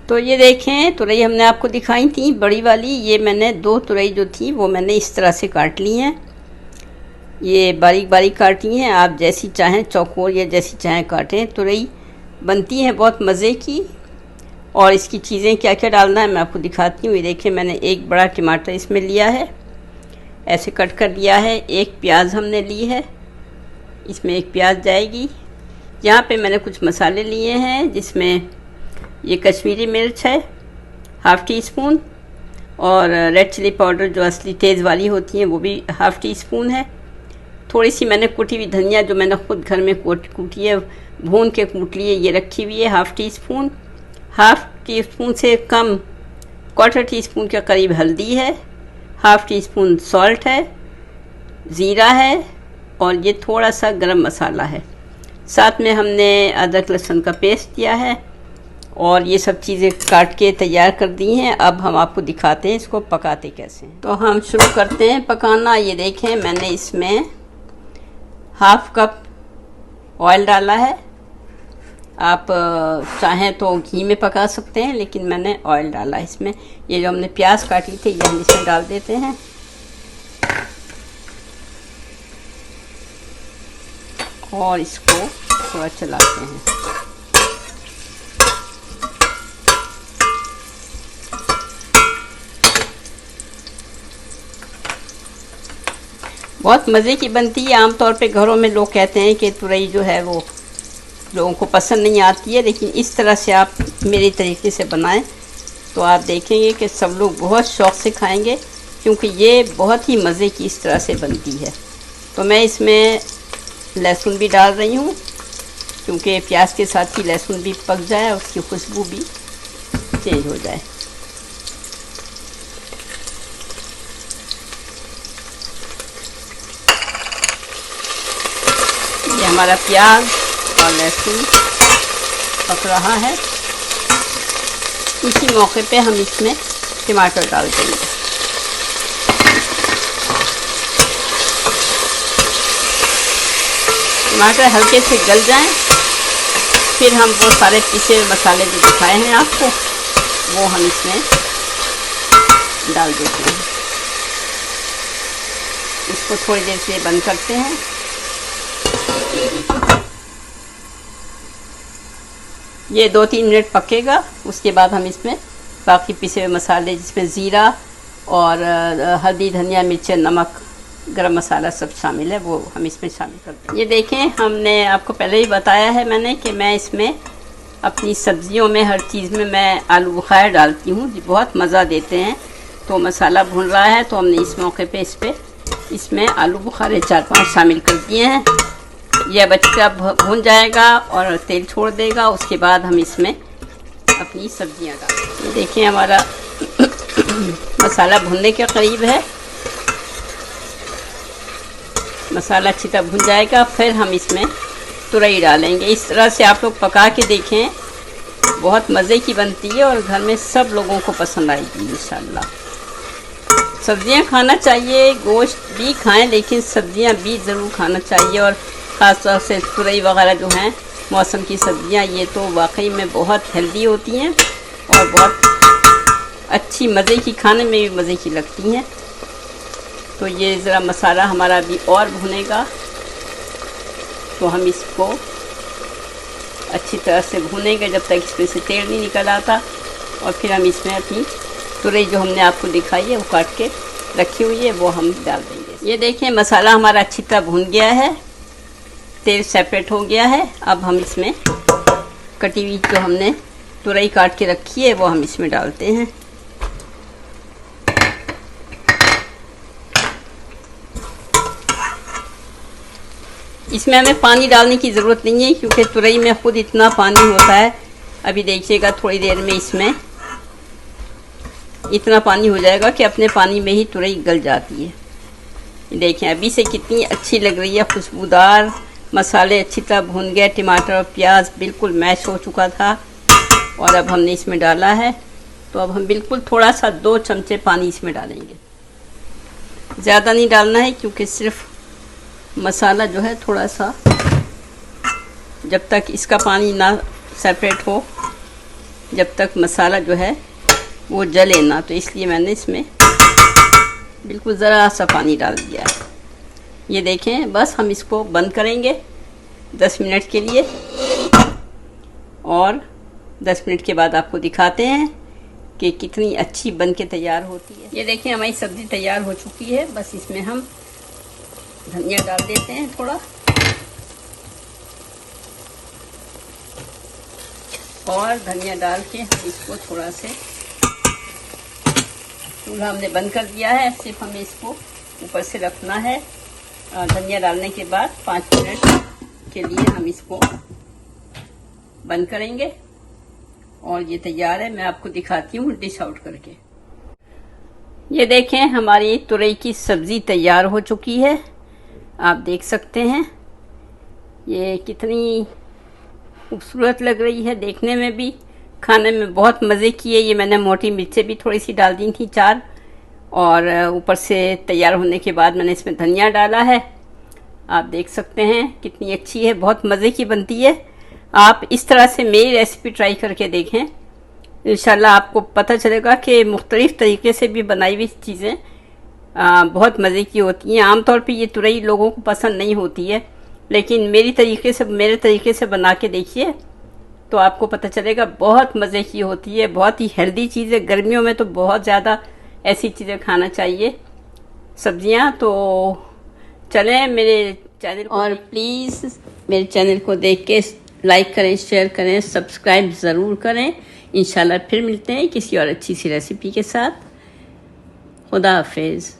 तो ये देखें, तुरई हमने आपको दिखाई थी बड़ी वाली। ये मैंने 2 तुरई जो थी वो मैंने इस तरह से काट ली हैं। ये बारीक बारीक काटी हैं, आप जैसी चाहें चौकोर या जैसी चाहें काटें। तुरई बनती है बहुत मज़े की। और इसकी चीज़ें क्या क्या डालना है मैं आपको दिखाती हूँ। ये देखें, मैंने एक बड़ा टमाटर इसमें लिया है, ऐसे कट कर लिया है। एक प्याज हमने ली है, इसमें एक प्याज जाएगी। यहाँ पे मैंने कुछ मसाले लिए हैं, जिसमें ये कश्मीरी मिर्च है 1/2 टीस्पून, और रेड चिली पाउडर जो असली तेज़ वाली होती है वो भी 1/2 टीस्पून है। थोड़ी सी मैंने कुटी हुई धनिया जो मैंने ख़ुद घर में कूटी है, भून के कूट ली है, ये रखी हुई है 1/2 टीस्पून। 1/2 टीस्पून से कम 1/4 टीस्पून के करीब हल्दी है, 1/2 टीस्पून सॉल्ट है, ज़ीरा है, और ये थोड़ा सा गरम मसाला है। साथ में हमने अदरक लहसुन का पेस्ट दिया है, और ये सब चीज़ें काट के तैयार कर दी हैं। अब हम आपको दिखाते हैं इसको पकाते कैसे हैं। तो हम शुरू करते हैं पकाना। ये देखें, मैंने इसमें 1/2 कप ऑयल डाला है। आप चाहें तो घी में पका सकते हैं, लेकिन मैंने ऑयल डाला है इसमें। ये जो हमने प्याज काटी थी ये हम इसमें डाल देते हैं। और इसको थोड़ा चलाते हैं। बहुत मज़े की बनती है। आमतौर पे घरों में लोग कहते हैं कि तुरई जो है वो लोगों को पसंद नहीं आती है, लेकिन इस तरह से आप मेरे तरीके से बनाएं तो आप देखेंगे कि सब लोग बहुत शौक़ से खाएंगे, क्योंकि ये बहुत ही मज़े की इस तरह से बनती है। तो मैं इसमें लहसुन भी डाल रही हूँ, क्योंकि प्याज के साथ ही लहसुन भी पक जाए, उसकी खुशबू भी चेंज हो जाए। ये हमारा प्याज और लहसुन पक रहा है। इसी मौके पे हम इसमें टमाटर डाल देंगे। टमाटर हल्के से गल जाएं, फिर हम वो सारे पिसे हुए मसाले जो दिखाए हैं आपको वो हम इसमें डाल देते हैं। इसको थोड़ी देर से बंद करते हैं। ये 2-3 मिनट पकेगा। उसके बाद हम इसमें बाकी पिसे हुए मसाले, जिसमें ज़ीरा और हल्दी, धनिया, मिर्च, नमक, गरम मसाला सब शामिल है, वो हम इसमें शामिल करते हैं। ये देखें, हमने आपको पहले ही बताया है मैंने कि मैं इसमें अपनी सब्जियों में हर चीज़ में मैं आलू बुखारा डालती हूँ, बहुत मज़ा देते हैं। तो मसाला भून रहा है, तो हमने इस मौके पे इसमें आलू बुखारे 4-5 शामिल कर दिए हैं। यह बच्चा भून जाएगा और तेल छोड़ देगा। उसके बाद हम इसमें अपनी सब्जियां डालेंगे। देखिए, हमारा मसाला भुनने के करीब है। मसाला अच्छी तरह भुन जाएगा, फिर हम इसमें तुरई डालेंगे। इस तरह से आप लोग पका के देखें, बहुत मज़े की बनती है और घर में सब लोगों को पसंद आएगी इंशाल्लाह। सब्जियां खाना चाहिए, गोश्त भी खाएं, लेकिन सब्जियां भी ज़रूर खाना चाहिए। और ख़ास तौर से तुरई वगैरह जो हैं मौसम की सब्जियां, ये तो वाकई में बहुत हेल्दी होती हैं और बहुत अच्छी, मज़े की, खाने में भी मज़े की लगती हैं। तो ये ज़रा मसाला हमारा अभी और भुनेगा, तो हम इसको अच्छी तरह से भुनेंगे जब तक इसमें से तेल नहीं निकल आता। और फिर हम इसमें अपनी तुरई जो हमने आपको दिखाई है वो काट के रखी हुई है वो हम डाल देंगे। ये देखें, मसाला हमारा अच्छी तरह भुन गया है, तेल सेपरेट हो गया है। अब हम इसमें कटी हुई जो हमने तुरई काट के रखी है वो हम इसमें डालते हैं। इसमें हमें पानी डालने की ज़रूरत नहीं है, क्योंकि तुरई में खुद इतना पानी होता है। अभी देखिएगा, थोड़ी देर में इसमें इतना पानी हो जाएगा कि अपने पानी में ही तुरई गल जाती है। देखें, अभी से कितनी अच्छी लग रही है, खुशबूदार। मसाले अच्छी तरह भून गए, टमाटर और प्याज बिल्कुल मैश हो चुका था। और अब हमने इसमें डाला है, तो अब हम बिल्कुल थोड़ा सा 2 चमचे पानी इसमें डालेंगे। ज़्यादा नहीं डालना है, क्योंकि सिर्फ मसाला जो है थोड़ा सा, जब तक इसका पानी ना सेपरेट हो जब तक मसाला जो है वो जले ना, तो इसलिए मैंने इसमें बिल्कुल ज़रा सा पानी डाल दिया है। ये देखें, बस हम इसको बंद करेंगे 10 मिनट के लिए, और 10 मिनट के बाद आपको दिखाते हैं कि कितनी अच्छी बन के तैयार होती है। ये देखें, हमारी सब्ज़ी तैयार हो चुकी है। बस इसमें हम धनिया डाल देते हैं थोड़ा, और धनिया डाल के हम इसको थोड़ा से, चूल्हा हमने बंद कर दिया है, सिर्फ हमें इसको ऊपर से रखना है। धनिया डालने के बाद 5 मिनट के लिए हम इसको बंद करेंगे, और ये तैयार है। मैं आपको दिखाती हूँ डिश आउट करके। ये देखें, हमारी तुरई की सब्ज़ी तैयार हो चुकी है। आप देख सकते हैं ये कितनी खूबसूरत लग रही है देखने में भी, खाने में बहुत मज़े की है। ये मैंने मोटी मिर्चें भी थोड़ी सी डाल दी थी 4, और ऊपर से तैयार होने के बाद मैंने इसमें धनिया डाला है। आप देख सकते हैं कितनी अच्छी है, बहुत मज़े की बनती है। आप इस तरह से मेरी रेसिपी ट्राई करके देखें, इंशाल्लाह आपको पता चलेगा कि मुख्तलिफ़ तरीके से भी बनाई हुई चीज़ें बहुत मज़े की होती हैं। आमतौर पे ये तुरई लोगों को पसंद नहीं होती है, लेकिन मेरे तरीके से बना के देखिए तो आपको पता चलेगा बहुत मज़े की होती है, बहुत ही हेल्दी चीज़ है। गर्मियों में तो बहुत ज़्यादा ऐसी चीज़ें खाना चाहिए, सब्जियां। तो चलें मेरे चैनल को, और प्लीज़ मेरे चैनल को देख के लाइक करें, शेयर करें, सब्सक्राइब ज़रूर करें। इंशाल्लाह फिर मिलते हैं किसी और अच्छी सी रेसिपी के साथ। खुदा हाफिज़।